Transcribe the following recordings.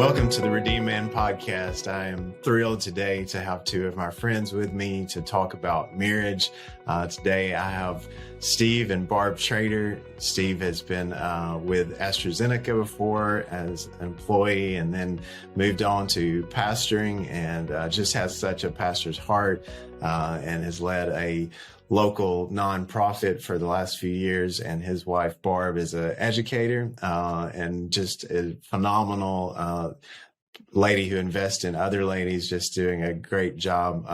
Welcome to the Redeemed Man podcast. I am thrilled today to have two of my friends with me to talk about marriage. Today I have Steve and Barb Schrader. Steve has been with AstraZeneca before as an employee and then moved on to pastoring and just has such a pastor's heart and has led a local nonprofit for the last few years. And his wife, Barb, is an educator and just a phenomenal lady who invests in other ladies, just doing a great job,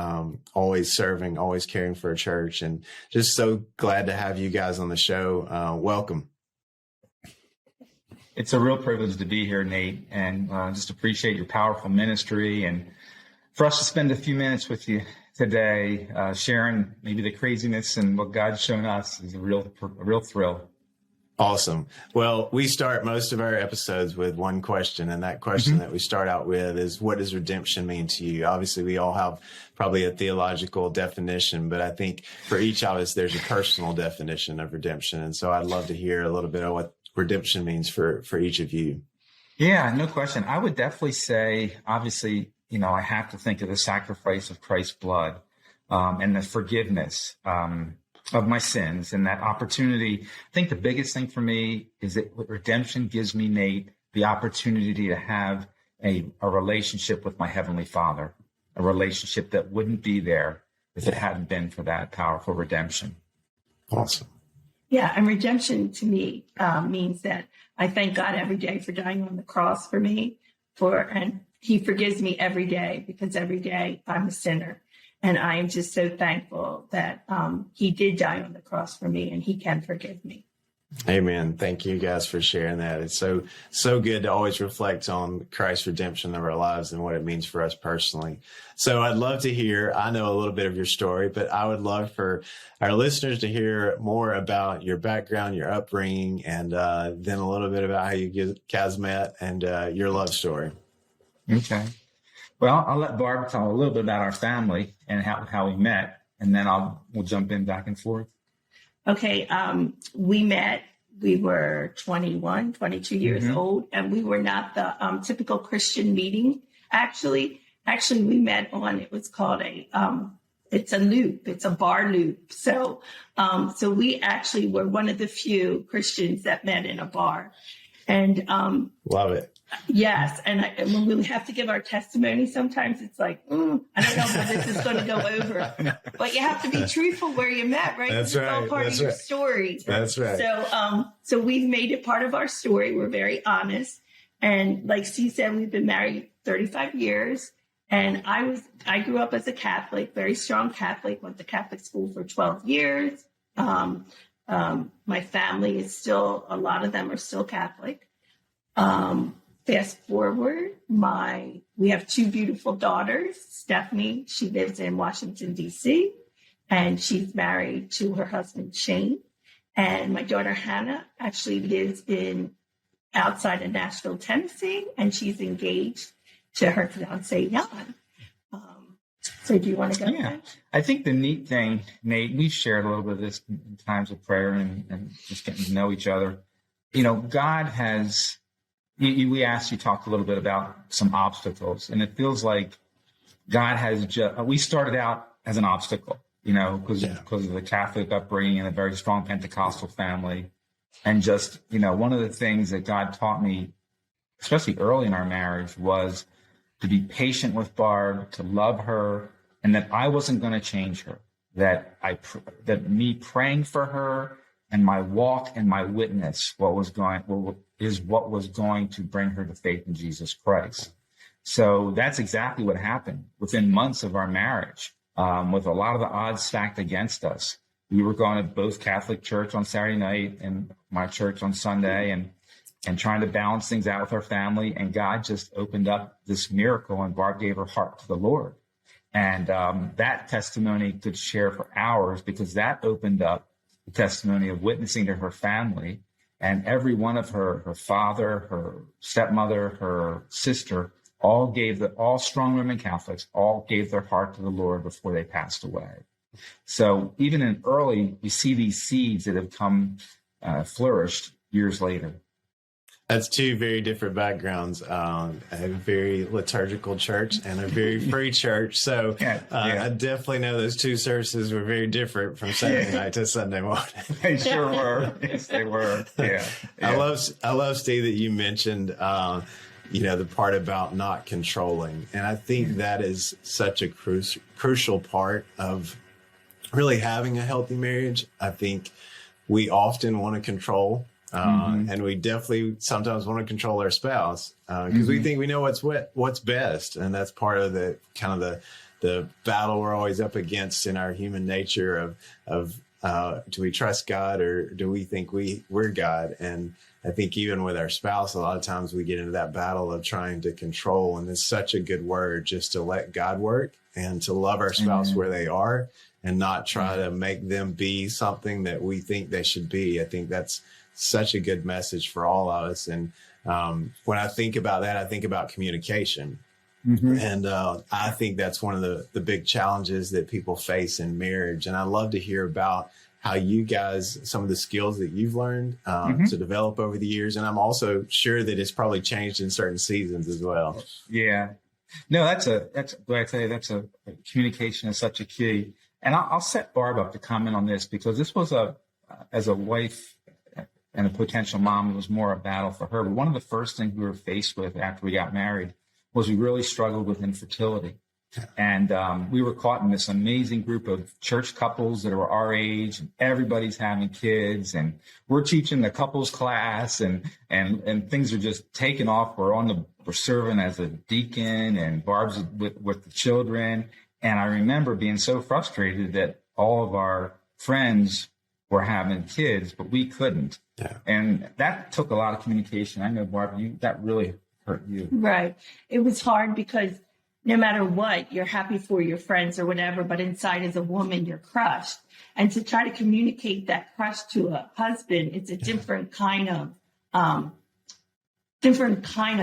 always serving, always caring for a church. And just so glad to have you guys on the show. Welcome. It's a real privilege to be here, Nate, and just appreciate your powerful ministry and for us to spend a few minutes with you today, sharing maybe the craziness and what God's shown us is a real thrill. Awesome. Well, we start most of our episodes with one question, and that question that we start out with is, what does redemption mean to you? Obviously, we all have probably a theological definition, but I think for each of us, there's a personal definition of redemption. And so I'd love to hear a little bit of what redemption means for each of you. Yeah, no question. I would definitely say, obviously, I have to think of the sacrifice of Christ's blood and the forgiveness of my sins and that opportunity. I think the biggest thing for me is that redemption gives me, Nate, the opportunity to have a relationship with my Heavenly Father, a relationship that wouldn't be there if it hadn't been for that powerful redemption. Awesome. Yeah, and redemption to me means that I thank God every day for dying on the cross for me, and He forgives me every day because every day I'm a sinner. And I am just so thankful that He did die on the cross for me and He can forgive me. Amen. Thank you guys for sharing that. It's so good to always reflect on Christ's redemption of our lives and what it means for us personally. So I'd love to hear, I know a little bit of your story, but I would love for our listeners to hear more about your background, your upbringing, and then a little bit about how you guys met and your love story. Okay. Well, I'll let Barb tell a little bit about our family and how we met, and then we'll jump in back and forth. Okay. We met, we were 21, 22 years old, and we were not the typical Christian meeting. Actually, we met it was called it's a loop. It's a bar loop. So we actually were one of the few Christians that met in a bar. And love it. Yes. And when we have to give our testimony, sometimes it's like, I don't know where this is going to go over. But you have to be truthful where you met, right? That's right. It's all part of your story. That's right. So we've made it part of our story. We're very honest. And like Steve said, we've been married 35 years. And I grew up as a Catholic, very strong Catholic, went to Catholic school for 12 years. My family is a lot of them are still Catholic. Fast forward, we have two beautiful daughters. Stephanie, she lives in Washington, D.C., and she's married to her husband, Shane. And my daughter, Hannah, actually lives outside of Nashville, Tennessee, and she's engaged to her fiance, Jan. So do you want to go? Yeah, I think the neat thing, Nate, we've shared a little bit of this in times of prayer and just getting to know each other. God has... We asked you talk a little bit about some obstacles, and it feels like God has we started out as an obstacle, because of the Catholic upbringing and a very strong Pentecostal family. And just, one of the things that God taught me, especially early in our marriage, was to be patient with Barb, to love her, and that I wasn't going to change her, that me praying for her and my walk and my witness is what was going to bring her to faith in Jesus Christ. So that's exactly what happened. Within months of our marriage, with a lot of the odds stacked against us, we were going to both Catholic church on Saturday night and my church on Sunday and trying to balance things out with our family. And God just opened up this miracle, and Barb gave her heart to the Lord. And that testimony could share for hours, because that opened up the testimony of witnessing to her family. And every one of her father, her stepmother, her sister, all strong Roman Catholics, all gave their heart to the Lord before they passed away. So even in early, you see these seeds that have come flourished years later. That's two very different backgrounds. A very liturgical church and a very free church. So I definitely know those two services were very different from Saturday night to Sunday morning. They sure were. Yes, they were. Yeah. I love, Steve, that you mentioned, the part about not controlling. And I think that is such a crucial part of really having a healthy marriage. I think we often want to control. And we definitely sometimes want to control our spouse because we think we know what's best, and that's part of the kind of the battle we're always up against in our human nature of do we trust God or do we think we're God? And I think even with our spouse, a lot of times we get into that battle of trying to control, and it's such a good word just to let God work and to love our spouse where they are and not try to make them be something that we think they should be. I think that's such a good message for all of us. And when I think about that, I think about communication. And I think that's one of the big challenges that people face in marriage. And I love to hear about how you guys, some of the skills that you've learned to develop over the years. And I'm also sure that it's probably changed in certain seasons as well. Yeah. No, that's communication is such a key. And I'll set Barb up to comment on this because this was as a wife and a potential mom, it was more a battle for her. But one of the first things we were faced with after we got married was we really struggled with infertility. And we were caught in this amazing group of church couples that were our age, and everybody's having kids, and we're teaching the couples class, and things are just taking off. We're serving as a deacon, and Barb's with the children. And I remember being so frustrated that all of our friends were having kids, but we couldn't. Yeah. And that took a lot of communication. I know, Barb, that really hurt you. Right. It was hard because no matter what, you're happy for your friends or whatever, but inside as a woman, you're crushed. And to try to communicate that crush to a husband, it's a different kind of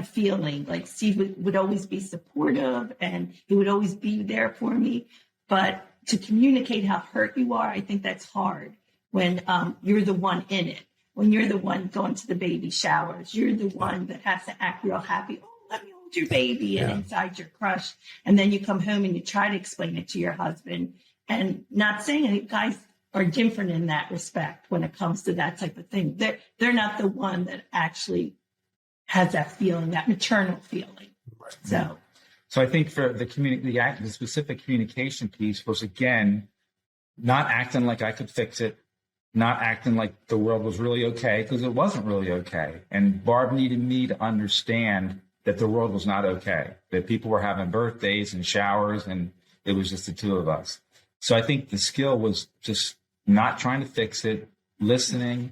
feeling. Like Steve would always be supportive and he would always be there for me. But to communicate how hurt you are, I think that's hard when you're the one in it. When you're the one going to the baby showers, you're the one that has to act real happy. Oh, let me hold your baby, and inside you're crushed. And then you come home and you try to explain it to your husband. And not saying any guys are different in that respect when it comes to that type of thing. They're not the one that actually has that feeling, that maternal feeling. Right. So I think for the specific communication piece was, again, not acting like I could fix it, not acting like the world was really okay, because it wasn't really okay. And Barb needed me to understand that the world was not okay, that people were having birthdays and showers, and it was just the two of us. So I think the skill was just not trying to fix it, listening,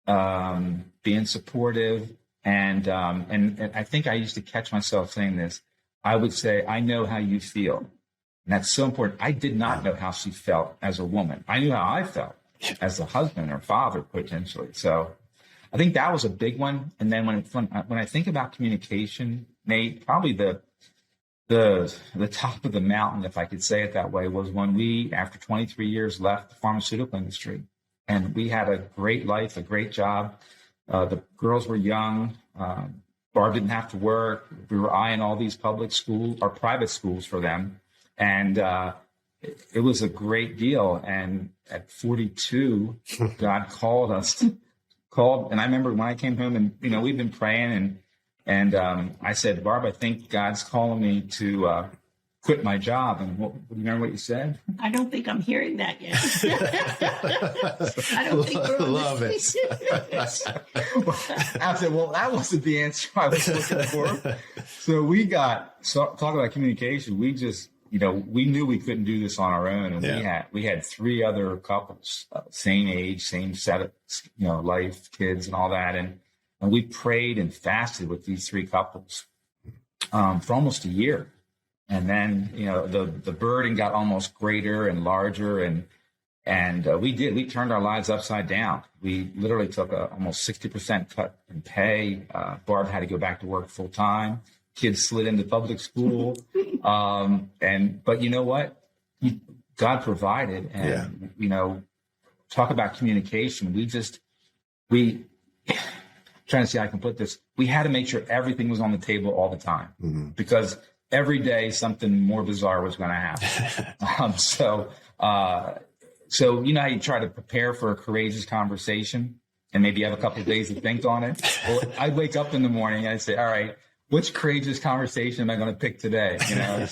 being supportive. And I think I used to catch myself saying this. I would say, I know how you feel. And that's so important. I did not know how she felt as a woman. I knew how I felt as a husband or father, potentially. So I think that was a big one. And then when I think about communication, Nate, probably the top of the mountain, if I could say it that way, was when we, after 23 years, left the pharmaceutical industry. And we had a great life, a great job. The girls were young. Barb didn't have to work. We were eyeing all these public schools or private schools for them. And it was a great deal. And at 42, God called us. And I remember when I came home and, we've been praying and I said, Barb, I think God's calling me to quit my job. And do you remember what you said? I don't think I'm hearing that yet. I don't think we're on love it. I said, well, that wasn't the answer I was looking for. So talk about communication. We just, we knew we couldn't do this on our own. And we had three other couples, same age, same set of, life, kids and all that. And we prayed and fasted with these three couples for almost a year. And then, the burden got almost greater and larger. And we turned our lives upside down. We literally took a almost 60% cut in pay. Barb had to go back to work full time. Kids slid into public school. But you know what? God provided. And, talk about communication. trying to see how I can put this. We had to make sure everything was on the table all the time because every day something more bizarre was going to happen. So you know how you try to prepare for a courageous conversation and maybe have a couple of days to think on it? Well, I'd wake up in the morning and I'd say, all right, which courageous conversation am I going to pick today? You know,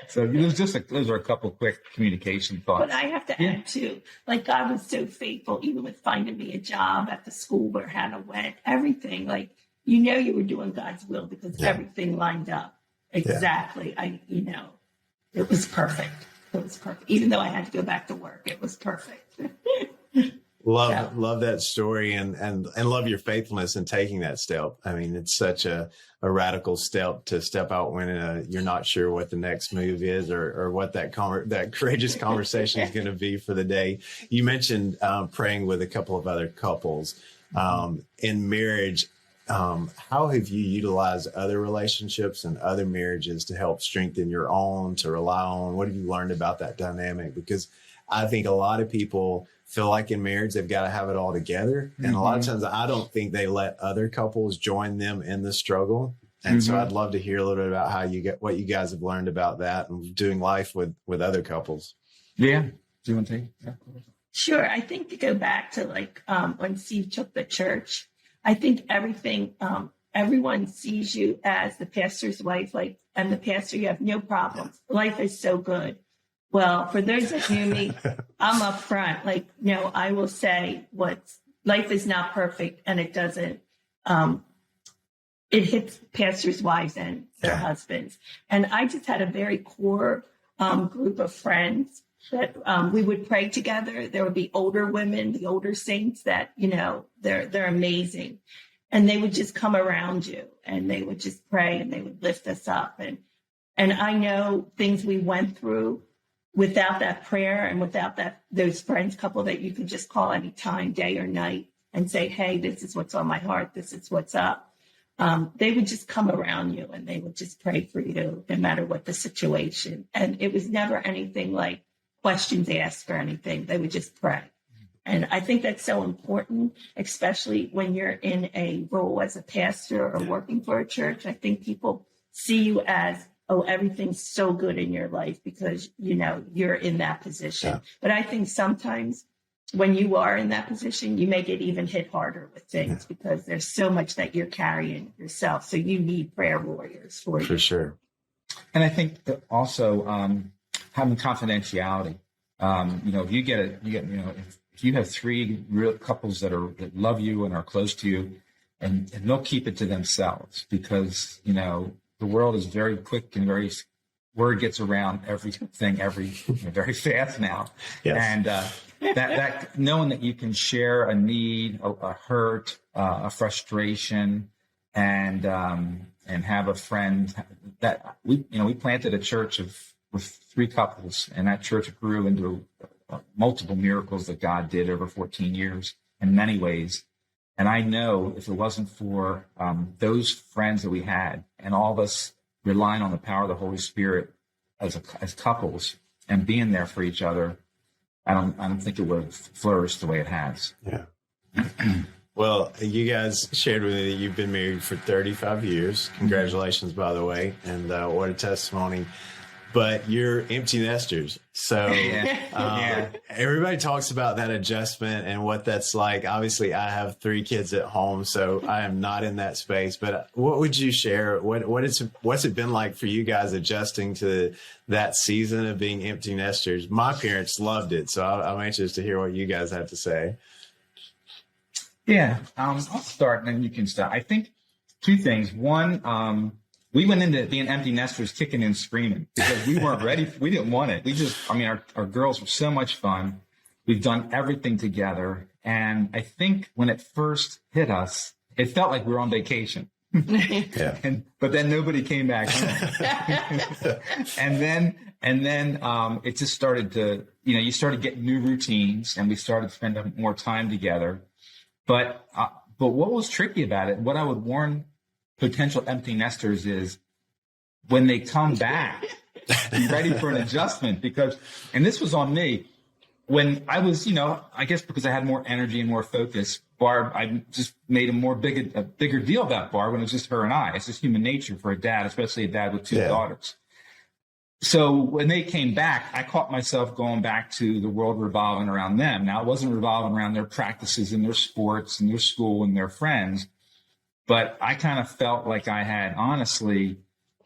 so those are a couple of quick communication thoughts. But I have to add too, like God was so faithful, even with finding me a job at the school where Hannah went, everything, like, you know, you were doing God's will because everything lined up. Exactly. It was perfect. It was perfect. Even though I had to go back to work, it was perfect. Love that story and love your faithfulness in taking that step. I mean, it's such a radical step to step out when you're not sure what the next move is or what that courageous conversation is going to be for the day. You mentioned praying with a couple of other couples in marriage. How have you utilized other relationships and other marriages to help strengthen your own, to rely on? What have you learned about that dynamic? Because I think a lot of people feel like in marriage, they've got to have it all together. And a lot of times I don't think they let other couples join them in the struggle. And so I'd love to hear a little bit about what you guys have learned about that and doing life with other couples. Yeah. Do you want to take it? Sure. I think to go back to like when Steve took the church, I think everyone sees you as the pastor's wife, like, and the pastor, you have no problems. Life is so good. Well, for those that knew me, I'm up front. Like, no, I will say life is not perfect, and it doesn't. It hits pastors' wives and their husbands. And I just had a very core group of friends that we would pray together. There would be older women, the older saints that, you know, they're amazing. And they would just come around you and they would just pray and they would lift us up. And I know things we went through without that prayer and without those friends couple that you can just call anytime, day or night, and say, hey, this is what's on my heart. This is what's up. They would just come around you and they would just pray for you no matter what the situation. And it was never anything like questions asked or anything. They would just pray. And I think that's so important, especially when you're in a role as a pastor or working for a church. I think people see you as, oh, everything's so good in your life because, you know, you're in that position. Yeah. But I think sometimes when you are in that position, you may get even hit harder with things because there's so much that you're carrying yourself. So you need prayer warriors for you. For sure. And I think that also having confidentiality. You know, if you have three real couples that love you and are close to you, and they'll keep it to themselves because, you know, the world is very quick and word gets around everything very fast now. Yes. And that knowing that you can share a need, a hurt, a frustration, and have a friend that we planted a church with three couples, and that church grew into multiple miracles that God did over 14 years in many ways. And I know if it wasn't for those friends that we had and all of us relying on the power of the Holy Spirit as couples and being there for each other, I don't think it would have flourished the way it has. Yeah. Well, you guys shared with me that you've been married for 35 years. Congratulations, by the way. And what a testimony. But you're empty nesters. So everybody talks about that adjustment and what that's like. Obviously, I have 3 kids at home, so I am not in that space. But what would you share? What's it been like for you guys adjusting to that season of being empty nesters? My parents loved it, so I'm anxious to hear what you guys have to say. Yeah, I'll start and then you can start. I think 2 things. One, we went into being empty nesters kicking and screaming because we weren't ready. We didn't want it. Our girls were so much fun. We've done everything together. And I think when it first hit us, it felt like we were on vacation. But then nobody came back. and then it just started to, you started getting new routines and we started spending more time together. But what was tricky about it, what I would warn potential empty nesters is when they come back, be ready for an adjustment and this was on me. when I was, I guess because I had more energy and more focus, Barb, I just made a bigger deal about Barb when it was just her and I. It's just human nature for a dad, especially a dad with two daughters. So when they came back, I caught myself going back to the world revolving around them. Now, it wasn't revolving around their practices and their sports and their school and their friends, but I kind of felt like I had honestly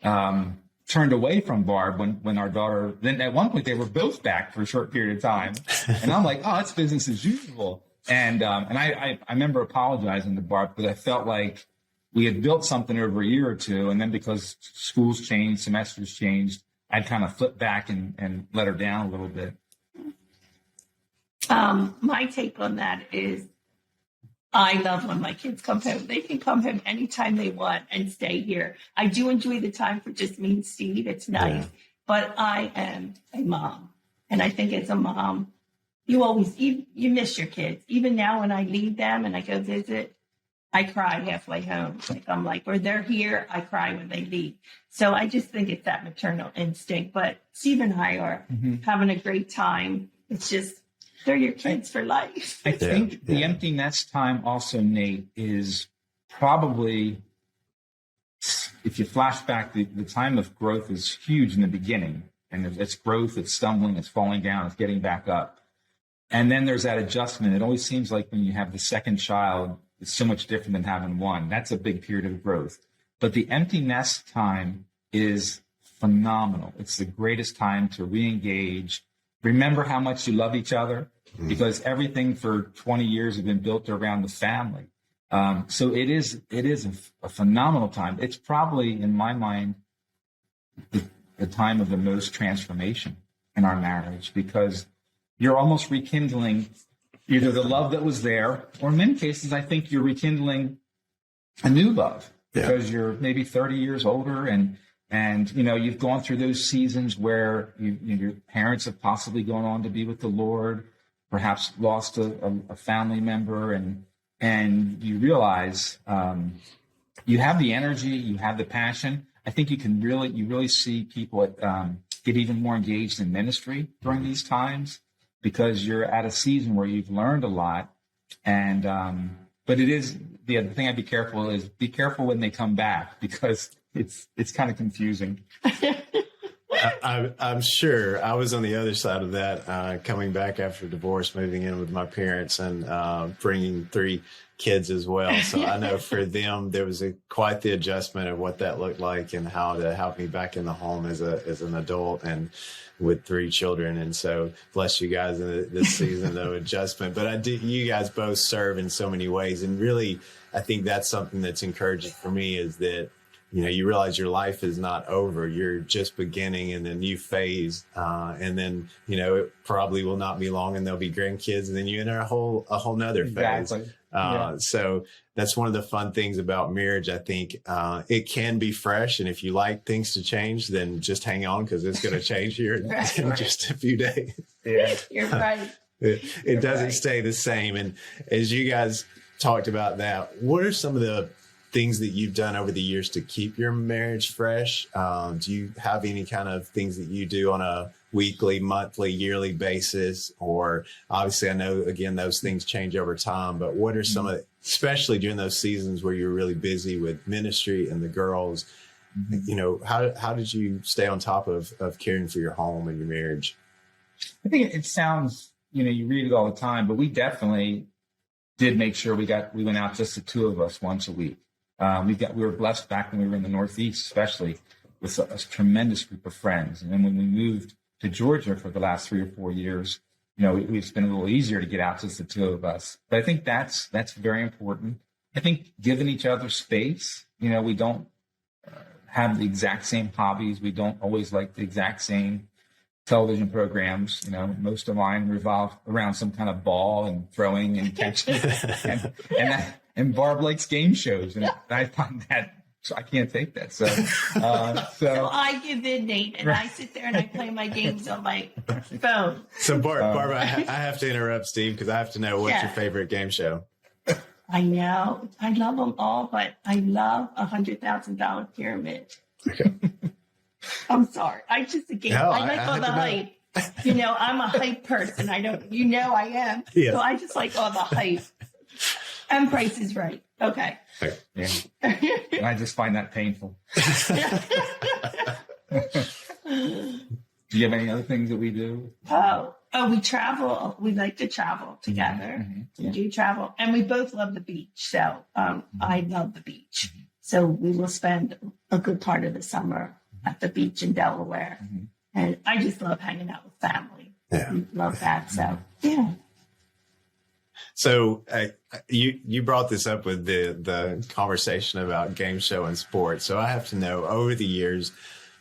turned away from Barb when our daughter, then at one point they were both back for a short period of time. And I'm like, oh, it's business as usual. And I remember apologizing to Barb because I felt like we had built something over a year or two. And then because schools changed, semesters changed, I'd kind of flipped back and let her down a little bit. My take on that is I love when my kids come home. They can come home anytime they want and stay here. I do enjoy the time for just me and Steve. It's nice. But I am a mom. And I think as a mom, you miss your kids. Even now when I leave them and I go visit, I cry halfway home. Or they're here, I cry when they leave. So I just think it's that maternal instinct. But Steve and I are having a great time. It's just, they're your kids for life. I think the empty nest time also, Nate, is probably, if you flash back, the time of growth is huge in the beginning. And it's growth, it's stumbling, it's falling down, it's getting back up. And then there's that adjustment. It always seems like when you have the second child, it's so much different than having one. That's a big period of growth. But the empty nest time is phenomenal. It's the greatest time to re-engage. Remember how much you love each other, because everything for 20 years has been built around the family. So it is a phenomenal time. It's probably, in my mind, the time of the most transformation in our marriage, because you're almost rekindling either the love that was there, or in many cases, I think you're rekindling a new love because you're maybe 30 years older and you've gone through those seasons where your parents have possibly gone on to be with the Lord, perhaps lost a family member, and you realize you have the energy, you have the passion. I think you really see people get even more engaged in ministry during these times, because you're at a season where you've learned a lot. And but it is the other thing I'd be careful when they come back, because it's kind of confusing. I'm sure I was on the other side of that, coming back after divorce, moving in with my parents, and bringing 3 kids as well. So I know for them, there was quite the adjustment of what that looked like and how to help me back in the home as an adult and with 3 children. And so bless you guys in this season of adjustment. But you guys both serve in so many ways. And really, I think that's something that's encouraging for me, is that you realize your life is not over. You're just beginning in a new phase. And then, it probably will not be long and there'll be grandkids, and then you enter a whole nother phase. Exactly. So that's one of the fun things about marriage. I think it can be fresh. And if you like things to change, then just hang on, because it's going to change here in just a few days. Yeah, you're right. It doesn't stay the same. And as you guys talked about that, what are some of the things that you've done over the years to keep your marriage fresh? Do you have any kind of things that you do on a weekly, monthly, yearly basis? Or obviously, I know, again, those things change over time, but what are some of, especially during those seasons where you're really busy with ministry and the girls, how did you stay on top of caring for your home and your marriage? I think it sounds, you read it all the time, but we definitely did make sure we went out just the 2 of us once a week. We were blessed back when we were in the Northeast, especially, with a tremendous group of friends. And then when we moved to Georgia for the last 3 or 4 years, it's been a little easier to get out just the 2 of us. But I think that's very important. I think giving each other space. We don't have the exact same hobbies. We don't always like the exact same television programs. Most of mine revolve around some kind of ball and throwing and catching, and Barb likes game shows, and I find that, so I can't take that. So I give in, Nate, and I sit there and I play my games on my phone. So Barb, I have to interrupt Steve, because I have to know what's your favorite game show. I know, I love them all, but I love $100,000 Pyramid. Okay. I'm sorry. I like all the hype. I'm a hype person. I am. Yeah. So I just like all the hype. And Price is Right. Okay. Yeah. I just find that painful. Do you have any other things that we do? Oh, we travel. We like to travel together. Mm-hmm. We do travel. And we both love the beach. So I love the beach. So we will spend a good part of the summer at the beach in Delaware. And I just love hanging out with family. Yeah. We love that. So, yeah. So you brought this up with the conversation about game show and sports. So I have to know, over the years,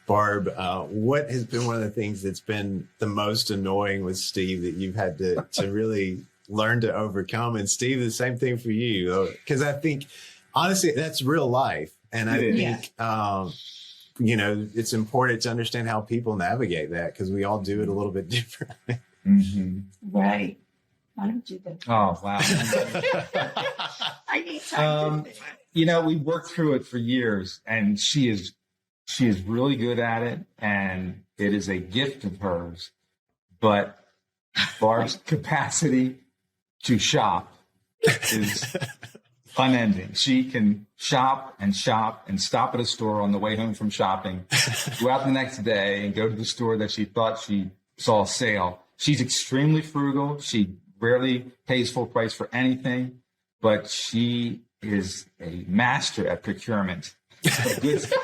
Barb, what has been one of the things that's been the most annoying with Steve that you've had to really learn to overcome? And Steve, the same thing for you, because I think, honestly, that's real life. And I think, it's important to understand how people navigate that, because we all do it a little bit differently. Right. I don't do that. Oh, wow. I need time. We worked through it for years, and she is really good at it, and it is a gift of hers. But Barb's capacity to shop is unending. She can shop and stop at a store on the way home from shopping, go out the next day and go to the store that she thought she saw a sale. She's extremely frugal. She rarely pays full price for anything, but she is a master at procurement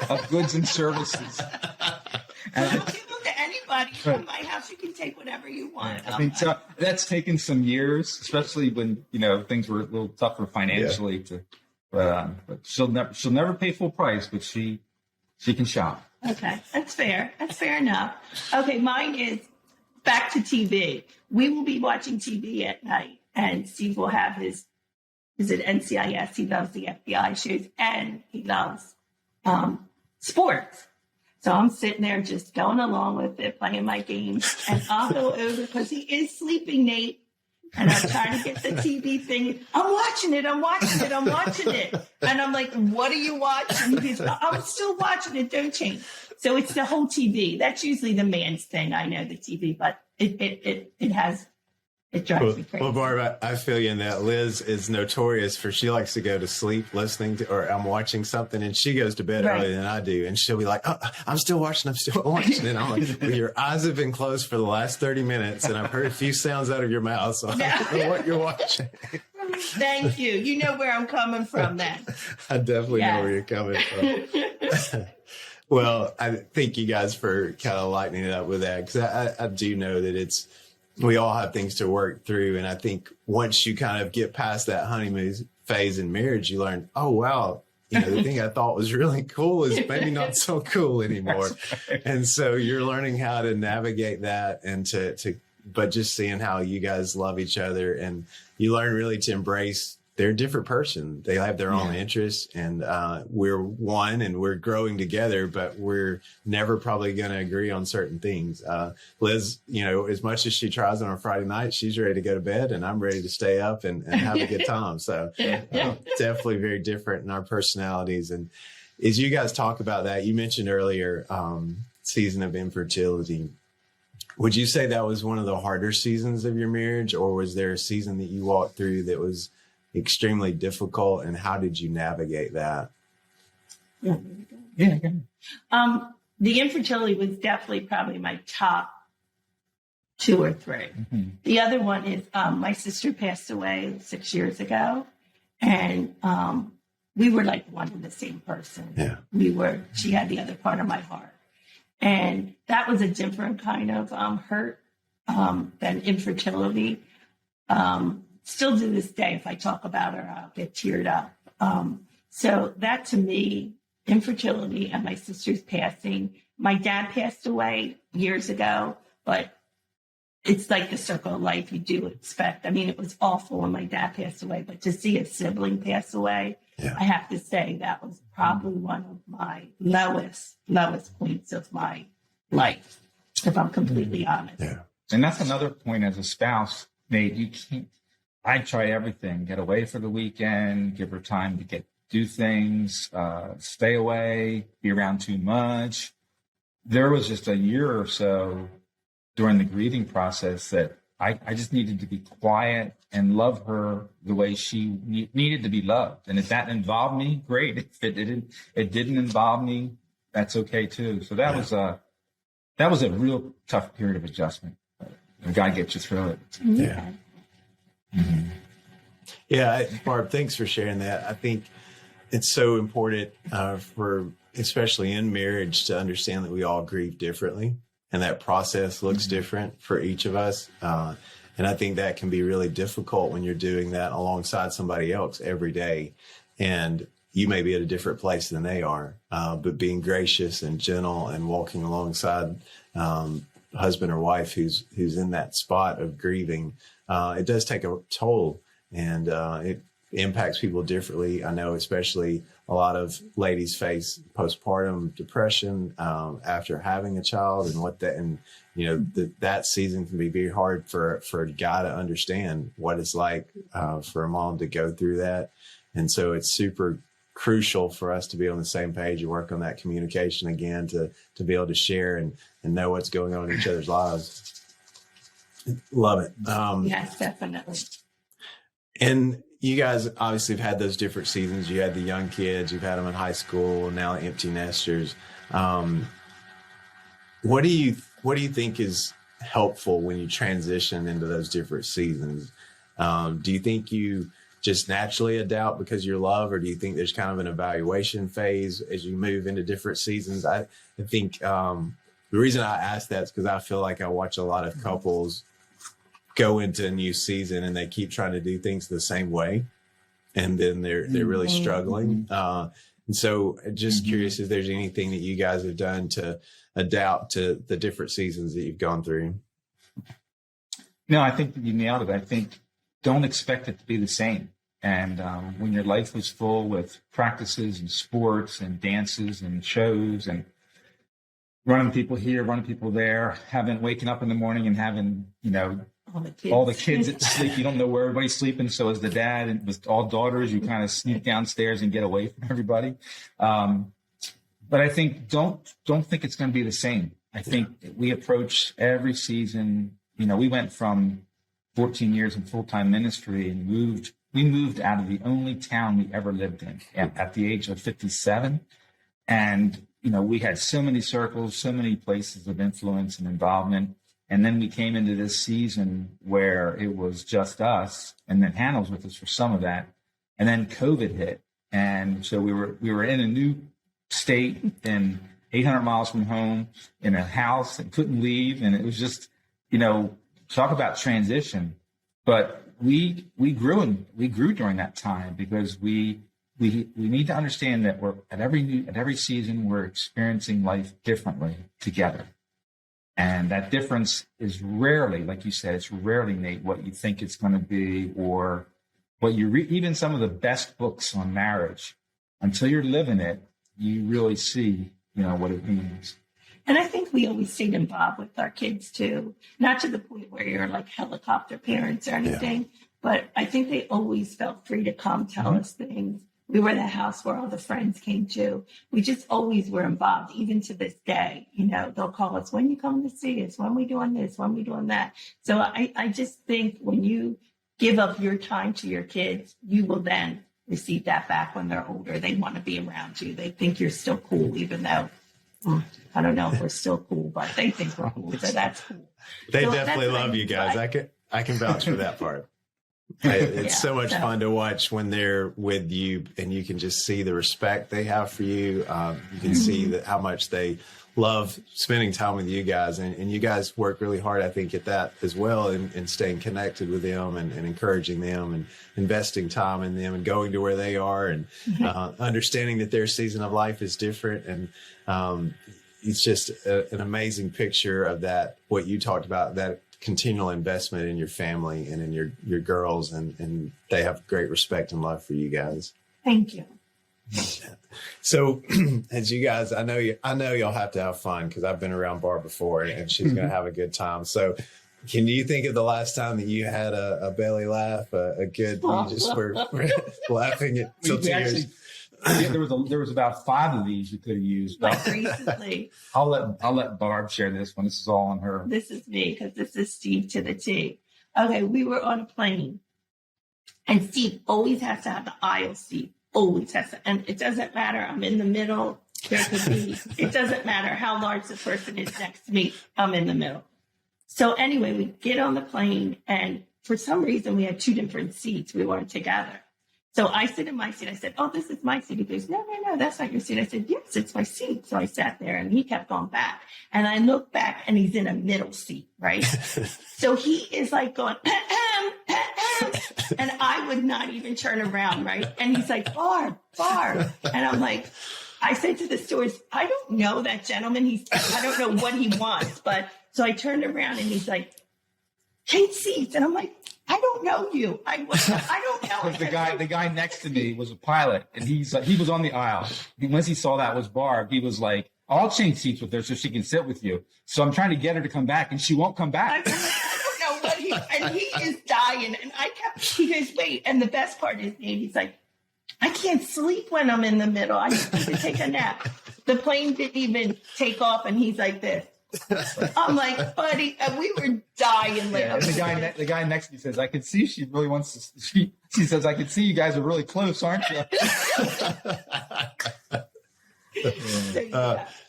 of goods and services. And don't give them to anybody from my house. You can take whatever you want. I think so. That's taken some years, especially when things were a little tougher financially. But she'll never pay full price, but she can shop. Okay, that's fair. That's fair enough. Okay, mine is back to TV. We will be watching TV at night, and Steve will have his NCIS. He loves the FBI shows, and he loves sports. So I'm sitting there just going along with it, playing my games, and I'll go over because he is sleeping, Nate. And I'm trying to get the TV thing. I'm watching it. And I'm like, what are you watching? He goes, I'm still watching it. Don't change. So it's the whole TV. That's usually the man's thing. I know, the TV, but it drives me crazy. Well, Barb, I feel you in that. Liz is notorious for, she likes to go to sleep listening to, or I'm watching something, and she goes to bed earlier than I do. And she'll be like, oh, I'm still watching. And I'm like, well, your eyes have been closed for the last 30 minutes, and I've heard a few sounds out of your mouth, so I don't know what you're watching. Thank you. You know where I'm coming from then. I definitely know where you're coming from. Well, I thank you guys for kind of lightening it up with that, because I do know that we all have things to work through. And I think once you kind of get past that honeymoon phase in marriage, you learn, oh, wow, the thing I thought was really cool is maybe not so cool anymore. Right. And so you're learning how to navigate that, and but just seeing how you guys love each other, and you learn really to embrace they're a different person. They have their own interests, and we're one, and we're growing together, but we're never probably going to agree on certain things. Liz, as much as she tries on a Friday night, she's ready to go to bed, and I'm ready to stay up and have a good time. So definitely very different in our personalities. And as you guys talk about that, you mentioned earlier season of infertility. Would you say that was one of the harder seasons of your marriage, or was there a season that you walked through that was extremely difficult, and how did you navigate that? Yeah. The infertility was definitely probably my top 2 or 3. Mm-hmm. The other one is my sister passed away 6 years ago, and we were like one and the same person. Yeah. She had the other part of my heart, and that was a different kind of hurt than infertility. Still to this day, if I talk about her, I'll get teared up. So that, to me, infertility and my sister's passing. My dad passed away years ago, but it's like the circle of life you do expect. I mean, it was awful when my dad passed away, but to see a sibling pass away, I have to say that was probably one of my lowest points of my life, if I'm completely honest. Yeah. And that's another point as a spouse, Nate, you can't. I try everything, get away for the weekend, give her time to do things, stay away, be around too much. There was just a year or so during the grieving process that I just needed to be quiet and love her the way she needed to be loved. And if that involved me, great. If it didn't involve me, that's okay too. So that was a real tough period of adjustment. God gets you through it. Yeah. Mm-hmm. Yeah, Barb, thanks for sharing that. I think it's so important for, especially in marriage, to understand that we all grieve differently, and that process looks different for each of us. And I think that can be really difficult when you're doing that alongside somebody else every day. And you may be at a different place than they are, but being gracious and gentle and walking alongside husband or wife who's in that spot of grieving, it does take a toll, and it impacts people differently. I know especially a lot of ladies face postpartum depression after having a child, and that season can be very hard for a guy to understand what it's like for a mom to go through that. And so it's super crucial for us to be on the same page and work on that communication again, to be able to share and know what's going on in each other's lives. Love it. Yes, definitely. And you guys obviously have had those different seasons. You had the young kids, you've had them in high school, now empty nesters. What do you think is helpful when you transition into those different seasons? Do you think you just naturally adapt because you're love, or do you think there's kind of an evaluation phase as you move into different seasons? I think the reason I ask that is because I feel like I watch a lot of couples go into a new season and they keep trying to do things the same way, and then they're really struggling. And so just curious if there's anything that you guys have done to adapt to the different seasons that you've gone through. No, I think you nailed it. I think don't expect it to be the same. And when your life was full with practices and sports and dances and shows and running people here, running people there, waking up in the morning and having, all the kids at sleep. You don't know where everybody's sleeping. So as the dad and with all daughters, you kind of sneak downstairs and get away from everybody. But I think don't think it's going to be the same. I think we approach every season. We went from 14 years in full-time ministry and we moved out of the only town we ever lived in at the age of 57. And, we had so many circles, so many places of influence and involvement. And then we came into this season where it was just us, and then Hannah was with us for some of that. And then COVID hit. And so we were in a new state and 800 miles from home in a house and couldn't leave. And it was just, talk about transition. But we grew during that time, because we need to understand that we're at every season we're experiencing life differently together. And that difference is rarely, like you said, it's rarely, Nate, what you think it's going to be, or what you read. Even some of the best books on marriage, until you're living it, you really see, what it means. And I think we always stayed involved with our kids too, not to the point where you're like helicopter parents or anything, but I think they always felt free to come tell us things. We were the house where all the friends came to. We just always were involved, even to this day. They'll call us, when you come to see us, when we doing this, when we doing that. So I just think when you give up your time to your kids, you will then receive that back when they're older. They want to be around you. They think you're still cool, even though I don't know if we're still cool, but they think we're cool. So that's cool. They definitely love you guys. I can vouch for that part. It's so much fun to watch when they're with you, and you can just see the respect they have for you. You can see how much they love spending time with you guys, and you guys work really hard, I think, at that as well, and staying connected with them and encouraging them and investing time in them and going to where they are and understanding that their season of life is different. And it's just an amazing picture of that, what you talked about, that continual investment in your family and in your girls, and they have great respect and love for you guys. Thank you. So as you guys, I know y'all have to have fun, because I've been around Barb before, and she's going to have a good time. So can you think of the last time that you had a belly laugh, a good, you just were laughing till tears? Yeah, there was about 5 of these you could have used. Like recently. I'll let Barb share this one. This is all on her. This is me because this is Steve to the T. Okay, we were on a plane, and Steve always has to have the aisle seat. Always has to, and it doesn't matter. I'm in the middle. There could be. It doesn't matter how large the person is next to me. I'm in the middle. So anyway, we get on the plane, and for some reason, we had 2 different seats. We weren't together. So I sit in my seat. I said, "Oh, this is my seat." He goes, "No, that's not your seat." I said, "Yes, it's my seat." So I sat there, and he kept going back. And I look back, and he's in a middle seat, right? So he is like going, and I would not even turn around, right? And he's like, Barb. And I'm like, I said to the stewardess, "I don't know that gentleman. I don't know what he wants." But so I turned around, and he's like, "Change seats." And I'm like, "I don't know you. I don't know." The guy next to me was a pilot, and he was on the aisle. Once he saw that was Barb, he was like, "I'll change seats with her so she can sit with you." So I'm trying to get her to come back, and she won't come back. I don't know what and he is dying. And he goes, "Wait." And the best part is, Nate, he's like, "I can't sleep when I'm in the middle. I just need to take a nap." The plane didn't even take off, and he's like this. I'm like, "Buddy," and we were dying. Like, yeah, the guy next to me says, "I can see she really wants to." She says, "I can see you guys are really close, aren't you?"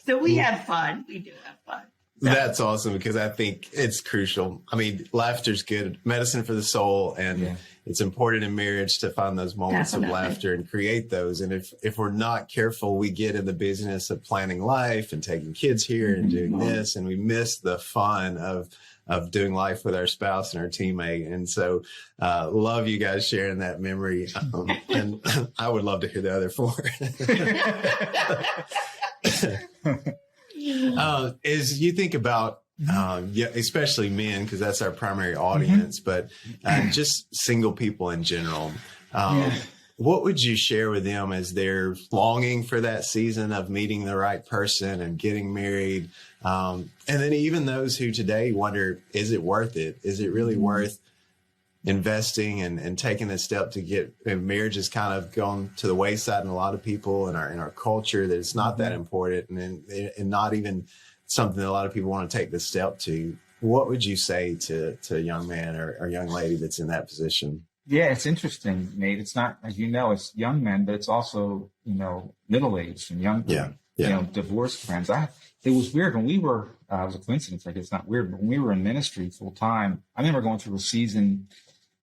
So we have fun. We do have fun. So. That's awesome because I think it's crucial. I mean, laughter's good medicine for the soul, and it's important in marriage to find those moments of laughter and create those. And if we're not careful, we get in the business of planning life and taking kids here and doing this, and we miss the fun of doing life with our spouse and our teammate. And so love you guys sharing that memory. And I would love to hear the other 4. As you think about, especially men, because that's our primary audience, but just single people in general, what would you share with them as they're longing for that season of meeting the right person and getting married? And then even those who today wonder, is it worth it? Is it really worth investing and taking this step to get marriage has kind of gone to the wayside in a lot of people in our culture, that it's not that important and not even something that a lot of people want to take this step to. What would you say to a young man or young lady that's in that position? Yeah, it's interesting, Nate. It's not, as you know, it's young men, but it's also, middle-aged and young, divorced friends. It was weird when we were, it was a coincidence, like it's not weird, but when we were in ministry full time, I remember going through a season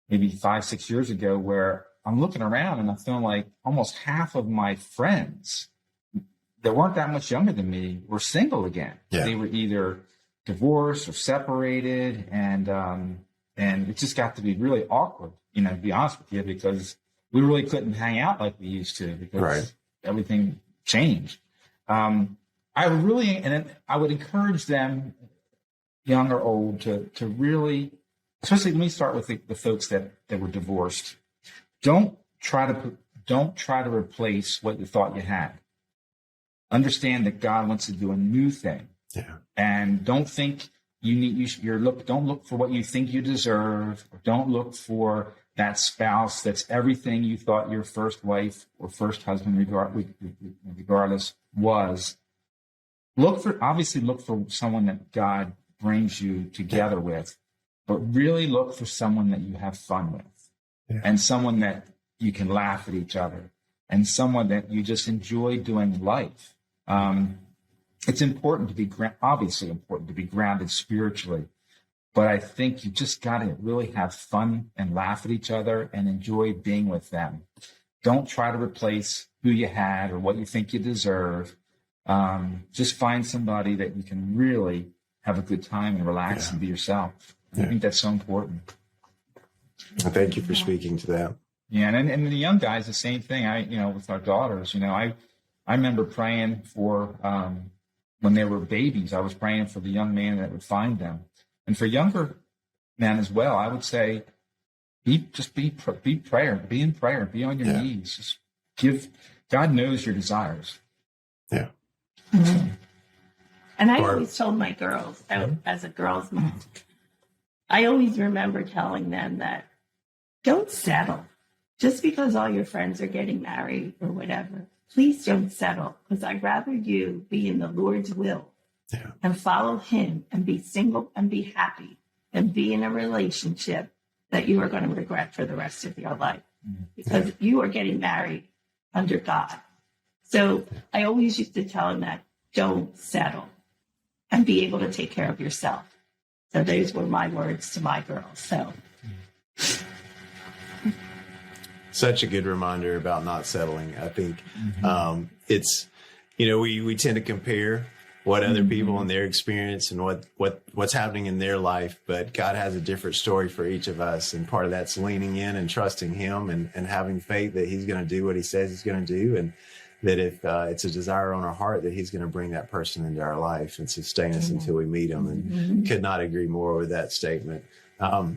maybe 5-6 years ago where I'm looking around and I'm feeling like almost half of my friends that weren't that much younger than me were single again. Yeah. They were either divorced or separated, and it just got to be really awkward, to be honest with you, because we really couldn't hang out like we used to because everything changed. I would encourage them, young or old, to really, especially let me start with the folks that were divorced. Don't try to replace what you thought you had. Understand that God wants to do a new thing. Yeah. And don't think don't look for what you think you deserve. Or don't look for that spouse that's everything you thought your first wife or first husband, regardless, was. Look for someone that God brings you together with, but really look for someone that you have fun with, and someone that you can laugh at each other, and someone that you just enjoy doing life. It's important to be obviously important to be grounded spiritually, but I think you just got to really have fun and laugh at each other and enjoy being with them. Don't try to replace who you had or what you think you deserve. Just find somebody that you can really have a good time and relax and be yourself. I think that's so important. Well, thank you for speaking to that. Yeah, and the young guys, the same thing. With our daughters, I remember praying for when they were babies. I was praying for the young man that would find them, and for younger men as well. I would say, be in prayer, be on your knees. Just God knows your desires. Yeah. Mm-hmm. And I always told my girls, as a girl's mom, I always remember telling them that don't settle. just because all your friends are getting married or whatever, please don't settle, because I'd rather you be in the Lord's will and follow him and be single and be happy than be in a relationship that you are going to regret for the rest of your life, because you are getting married under God. So I always used to tell him that don't settle and be able to take care of yourself. So those were my words to my girls. So such a good reminder about not settling. I think it's, we tend to compare what other people and their experience and what's happening in their life, but God has a different story for each of us. And part of that's leaning in and trusting him and having faith that he's going to do what he says he's going to do. And that if it's a desire on our heart, that he's going to bring that person into our life and sustain us until we meet him. And could not agree more with that statement.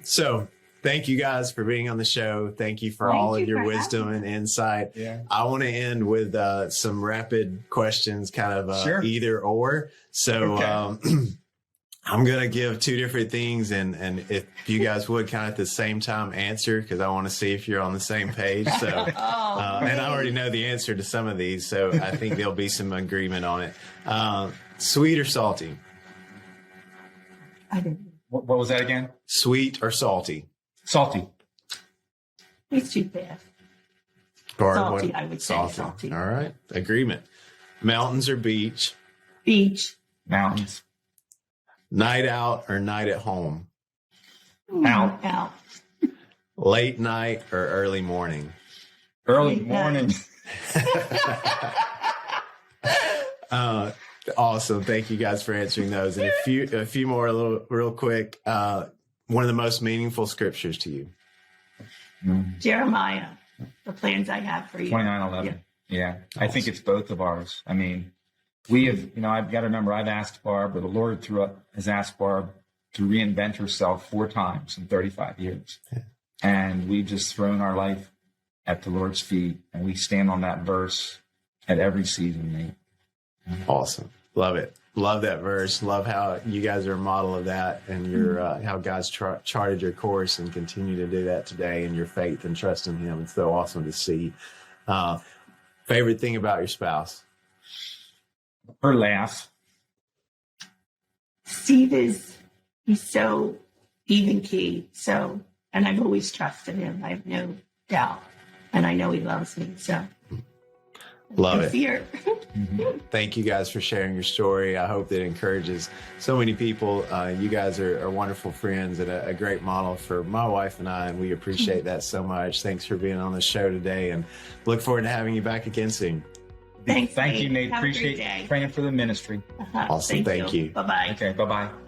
So thank you guys for being on the show. Thank you for all of your wisdom and insight. Yeah. I want to end with some rapid questions, kind of either or. So I'm going to give two different things. And if you guys would kind of at the same time answer, because I want to see if you're on the same page. So, and I already know the answer to some of these. So I think there'll be some agreement on it. Sweet or salty? I don't know. What was that again? Sweet or salty? Salty. It's too bad. Barb, salty, I would say salty. All right. Agreement. Mountains or beach? Beach. Mountains. Night out or night at home? Out. Late night or early morning? Early morning. Awesome. Thank you guys for answering those. And a few more real quick. One of the most meaningful scriptures to you? Jeremiah, the plans I have for you. 29:11. Yeah. I think it's both of ours. I mean, we have, I've got to remember, I've asked Barb, or the Lord has asked Barb to reinvent herself 4 times in 35 years. Yeah. And we've just thrown our life at the Lord's feet, and we stand on that verse at every season, Nate. Awesome. Love it. Love that verse. Love how you guys are a model of that, and your how God's charted your course and continue to do that today, and your faith and trust in him. It's so awesome to see. Favorite thing about your spouse? Her laugh. Steve he's so even key. So, and I've always trusted him. I have no doubt. And I know he loves me. So love it. Fear. Thank you guys for sharing your story. I hope that encourages so many people. You guys are wonderful friends and a great model for my wife and I, and we appreciate that so much. Thanks for being on the show today, and look forward to having you back again soon. Thanks, Thank you, Nate. Appreciate praying for the ministry. Awesome. Thank you. Bye-bye. Okay, bye-bye.